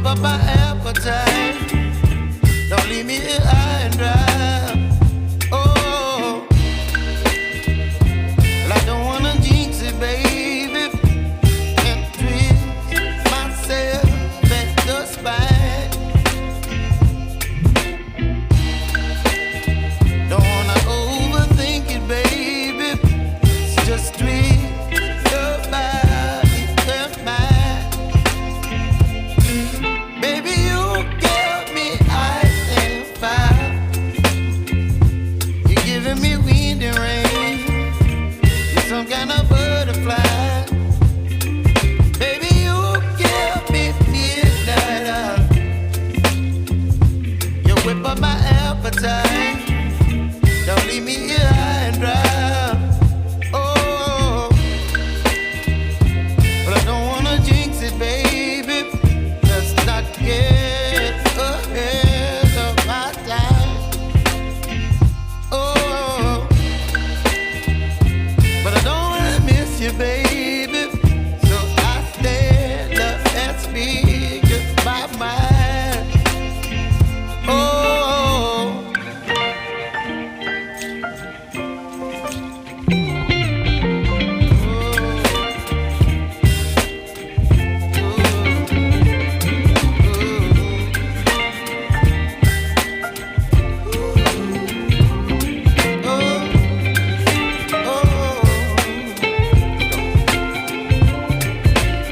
whip up my appetite. Don't leave me here high and dry. Oh, well, I don't wanna jinx it, baby, and twist myself at the spine. Don't wanna overthink it, baby. It's just twist your body and mine. Baby, you give me ice and fire. You're giving me wind and rain. You're some kind of butterfly. Baby, you give me midnight. You whip up my appetite. Don't leave me here high and dry. Oh, but I don't wanna jinx it, baby. Let's not get ahead of my time. Oh, but I don't wanna miss you, baby. So I stand up and speak my mind. Oh.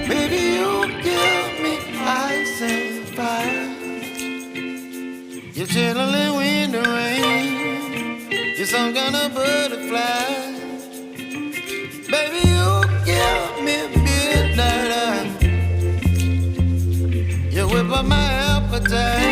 Baby, you give me ice and fire. You're chilling wind and rain. You're some kind of butterfly. Baby, you give me midnight. You whip up my appetite.